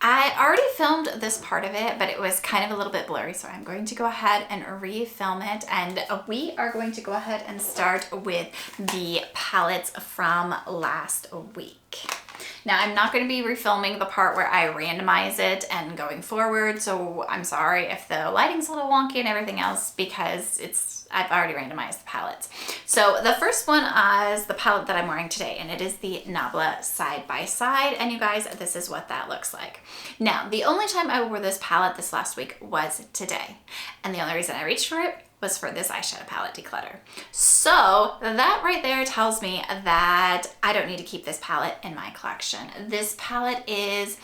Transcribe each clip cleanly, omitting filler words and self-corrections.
I already filmed this part of it, but it was kind of a little bit blurry, so I'm going to go ahead and refilm it, and we are going to go ahead and start with the palettes from last week. Now, I'm not going to be refilming the part where I randomize it and going forward, so I'm sorry if the lighting's a little wonky and everything else because I've already randomized the palettes. So the first one is the palette that I'm wearing today, and it is the Nabla Side by Side, and you guys, this is what that looks like. Now, the only time I wore this palette this last week was today, and the only reason I reached for it was for this eyeshadow palette, Declutter. So that right there tells me that I don't need to keep this palette in my collection. This palette is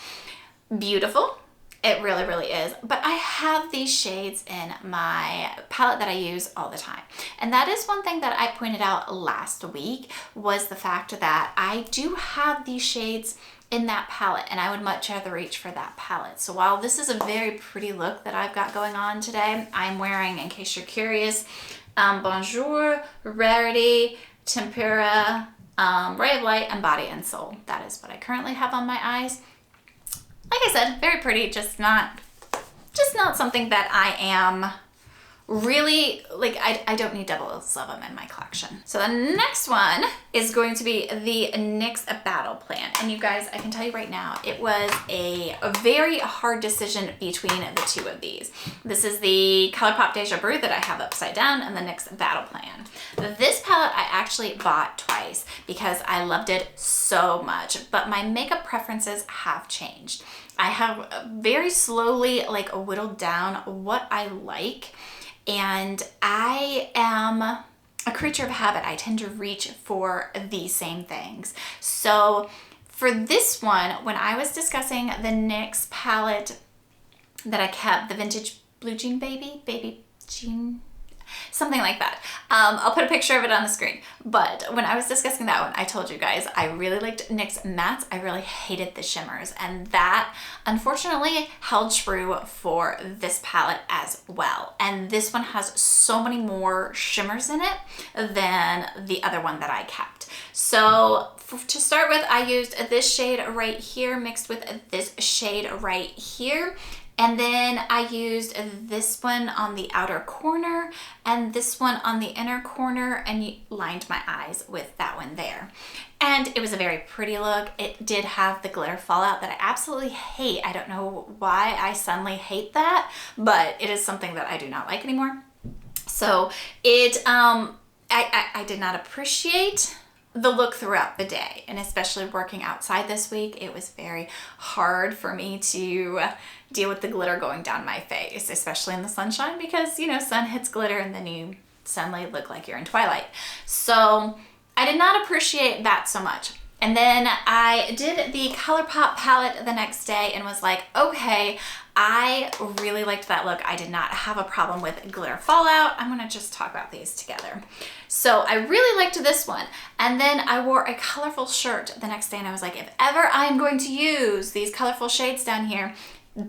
beautiful. It really, really is. But I have these shades in my palette that I use all the time. And that is one thing that I pointed out last week, was the fact that I do have these shades in that palette, and I would much rather reach for that palette. So while this is a very pretty look that I've got going on today, I'm wearing, in case you're curious, Bonjour, Rarity, Tempera, Ray of Light, and Body and Soul. That is what I currently have on my eyes. Like I said, very pretty, just not something that I am really, like, I don't need doubles of them in my collection. So the next one is going to be the NYX Battle Plan. And you guys, I can tell you right now, it was a very hard decision between the two of these. This is the ColourPop Deja Brew that I have upside down, and the NYX Battle Plan. This palette I actually bought twice because I loved it so much, but my makeup preferences have changed. I have very slowly whittled down what I like, and I am a creature of habit. I tend to reach for the same things. So for this one, when I was discussing the NYX palette that I kept, the Vintage Blue Jean Baby Jean, something like that. I'll put a picture of it on the screen. But when I was discussing that one, I told you guys I really liked NYX mattes. I really hated the shimmers, and that unfortunately held true for this palette as well. And this one has so many more shimmers in it than the other one that I kept. So to start with, I used this shade right here mixed with this shade right here. And then I used this one on the outer corner and this one on the inner corner, and lined my eyes with that one there. And it was a very pretty look. It did have the glitter fallout that I absolutely hate. I don't know why I suddenly hate that, but it is something that I do not like anymore. So I did not appreciate the look throughout the day, and especially working outside this week, it was very hard for me to deal with the glitter going down my face, especially in the sunshine, because, you know, sun hits glitter and then you suddenly look like you're in Twilight. So I did not appreciate that so much. And then I did the ColourPop palette the next day and was like, okay, I really liked that look. I did not have a problem with glitter fallout. I'm gonna just talk about these together. So I really liked this one. And then I wore a colorful shirt the next day, and I was like, if ever I am going to use these colorful shades down here,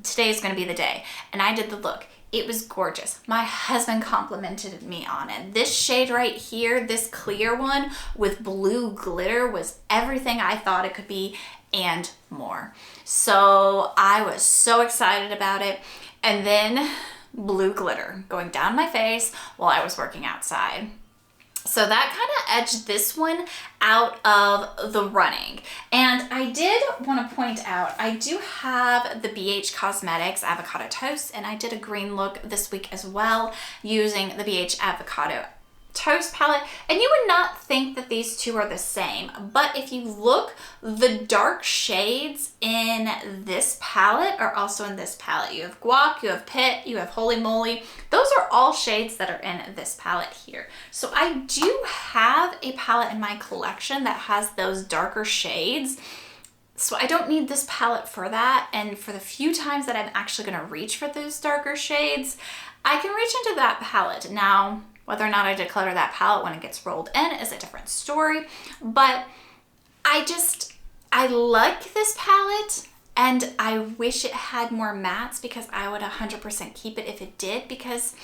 today is gonna be the day. And I did the look. It was gorgeous. My husband complimented me on it. This shade right here, this clear one with blue glitter, was everything I thought it could be and more. So I was so excited about it. And then blue glitter going down my face while I was working outside. So that kind of edged this one out of the running. And I did want to point out, I do have the BH Cosmetics Avocado Toast, and I did a green look this week as well using the BH Avocado Toast palette, and you would not think that these two are the same, but if you look, the dark shades in this palette are also in this palette. You have Guac, you have Pit, you have Holy Moly. Those are all shades that are in this palette here. So I do have a palette in my collection that has those darker shades. So I don't need this palette for that, and for the few times that I'm actually going to reach for those darker shades, I can reach into that palette. Now, whether or not I declutter that palette when it gets rolled in is a different story, but I like this palette, and I wish it had more mattes, because I would 100% keep it if it did, because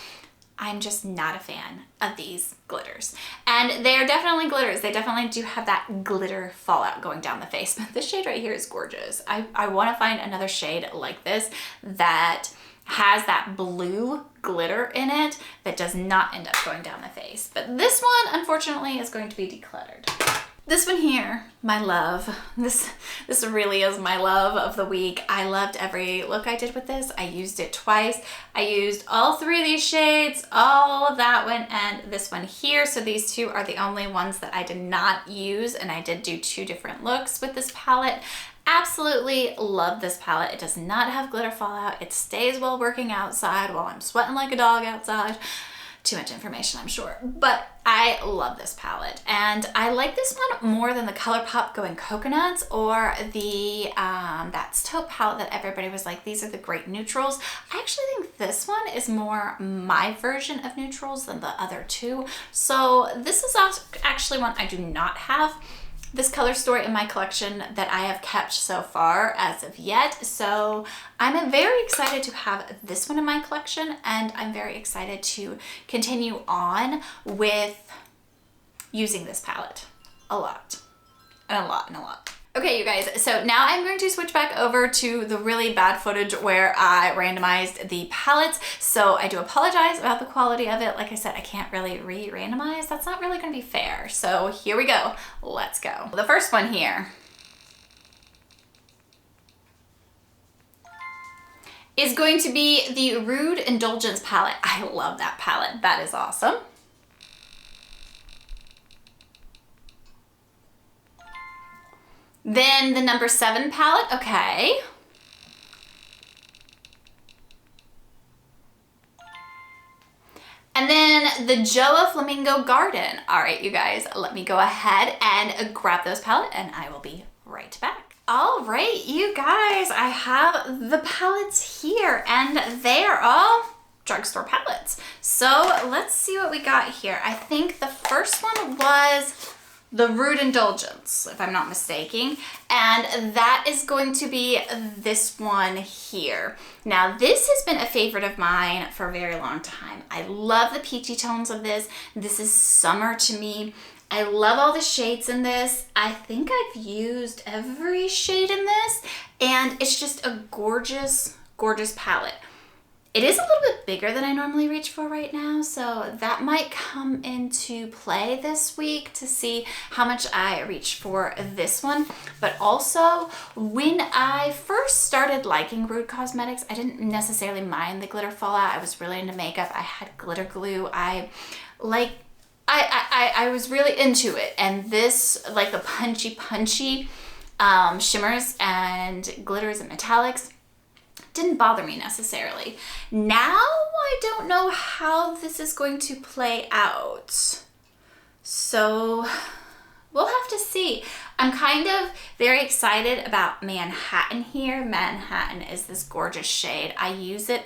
I'm just not a fan of these glitters. And they're definitely glitters. They definitely do have that glitter fallout going down the face. But this shade right here is gorgeous. I want to find another shade like this that has that blue glitter in it that does not end up going down the face. But this one, unfortunately, is going to be decluttered. This one here, my love. This really is my love of the week. I loved every look I did with this. I used it twice. I used all 3 of these shades, all of that one, and this one here. So these 2 are the only ones that I did not use, and I did do 2 different looks with this palette. Absolutely love this palette. It does not have glitter fallout. It stays well working outside while I'm sweating like a dog outside. Too much information, I'm sure, but I love this palette, and I like this one more than the ColourPop Going Coconuts or the That's Taupe palette that everybody was like, these are the great neutrals. I actually think this one is more my version of neutrals than the other 2. So this is actually one I do not have this color story in my collection that I have kept so far as of yet. So I'm very excited to have this one in my collection, and I'm very excited to continue on with using this palette a lot and a lot and a lot. Okay, you guys, so now I'm going to switch back over to the really bad footage where I randomized the palettes. So I do apologize about the quality of it. Like I said, I can't really re-randomize. That's not really going to be fair. So here we go. Let's go. The first one here is going to be the Rude Indulgence palette. I love that palette. That is awesome. Then the number 7 palette, okay. And then the Joa Flamingo Garden. All right, you guys, let me go ahead and grab those palettes and I will be right back. All right, you guys, I have the palettes here and they are all drugstore palettes. So let's see what we got here. I think the first one was the Rude Indulgence, if I'm not mistaken, and that is going to be this one here. Now, this has been a favorite of mine for a very long time. I love the peachy tones of this. This is summer to me. I love all the shades in this. I think I've used every shade in this, and it's just a gorgeous, gorgeous palette. It is a little bit bigger than I normally reach for right now, so that might come into play this week to see how much I reach for this one. But also, when I first started liking Rude Cosmetics, I didn't necessarily mind the glitter fallout. I was really into makeup. I had glitter glue. I was really into it. And this, like the punchy shimmers and glitters and metallics, didn't bother me necessarily. Now I don't know how this is going to play out. So we'll have to see. I'm kind of very excited about Manhattan here. Manhattan is this gorgeous shade. I use it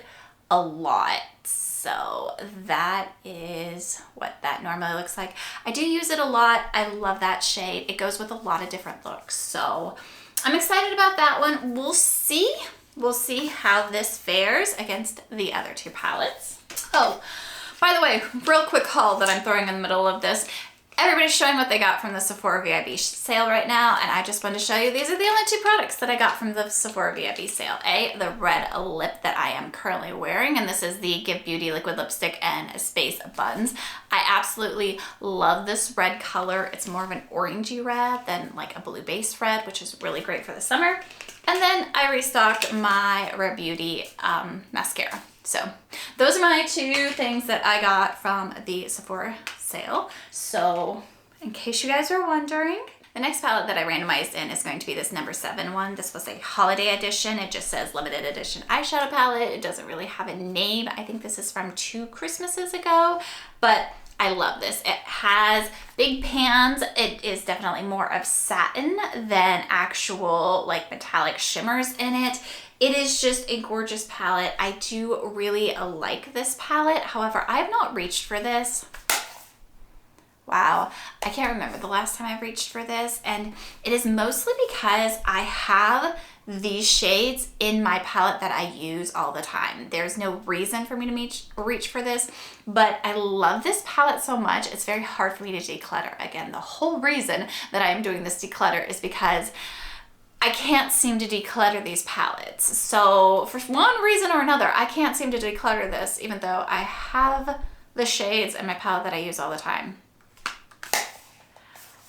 a lot. So that is what that normally looks like. I do use it a lot. I love that shade. It goes with a lot of different looks. So I'm excited about that one. We'll see. We'll see how this fares against the other 2 palettes. Oh, by the way, real quick haul that I'm throwing in the middle of this. Everybody's showing what they got from the Sephora VIP sale right now, and I just wanted to show you these are the only 2 products that I got from the Sephora VIP sale. The red lip that I am currently wearing, and this is the Give Beauty liquid lipstick and Space Buttons. I absolutely love this red color. It's more of an orangey red than like a blue base red, which is really great for the summer. And then I restocked my Rare Beauty mascara. So those are my 2 things that I got from the Sephora sale. So in case you guys are wondering, the next palette that I randomized in is going to be this number 7 one. This was a holiday edition. It just says limited edition eyeshadow palette. It doesn't really have a name. I think this is from 2 Christmases ago, but I love this. It has big pans. It is definitely more of satin than actual like metallic shimmers in it. It is just a gorgeous palette. I do really like this palette. However, I have not reached for this. Wow, I can't remember the last time I reached for this, and it is mostly because I have these shades in my palette that I use all the time. There's no reason for me to reach for this, but I love this palette so much. It's very hard for me to declutter. Again, the whole reason that I'm doing this declutter is because I can't seem to declutter these palettes. So for one reason or another, I can't seem to declutter this, even though I have the shades in my palette that I use all the time.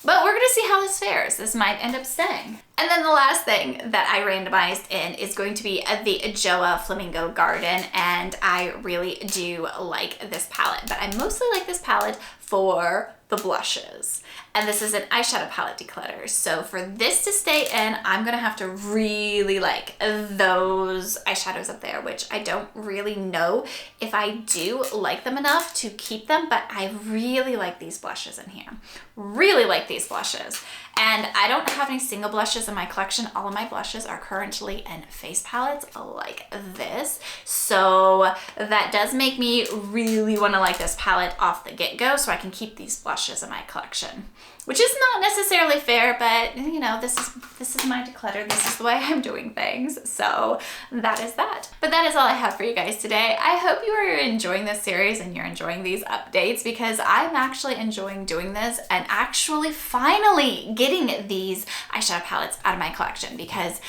But we're gonna see how this fares. This might end up staying. And then the last thing that I randomized in is going to be the Joa Flamingo Garden, and I really do like this palette, but I mostly like this palette for the blushes. And this is an eyeshadow palette declutter. So for this to stay in, I'm gonna have to really like those eyeshadows up there, which I don't really know if I do like them enough to keep them, but I really like these blushes in here. Really like these blushes. And I don't have any single blushes in my collection. All of my blushes are currently in face palettes like this. So that does make me really want to like this palette off the get-go so I can keep these blushes in my collection. Which is not necessarily fair, but you know, this is my declutter. This is the way I'm doing things. So that is that. But that is all I have for you guys today. I hope you are enjoying this series and you're enjoying these updates, because I'm actually enjoying doing this and actually finally getting these eyeshadow palettes out of my collection, because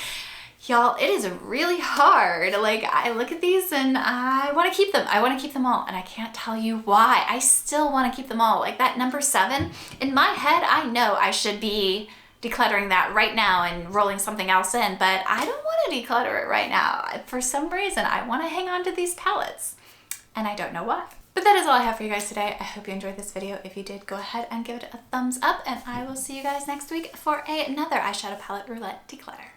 y'all, it is really hard. Like, I look at these and I want to keep them. I want to keep them all, and I can't tell you why. I still want to keep them all. Like that number 7, in my head, I know I should be decluttering that right now and rolling something else in, but I don't want to declutter it right now. For some reason, I want to hang on to these palettes, and I don't know why. But that is all I have for you guys today. I hope you enjoyed this video. If you did, go ahead and give it a thumbs up, and I will see you guys next week for another eyeshadow palette roulette declutter.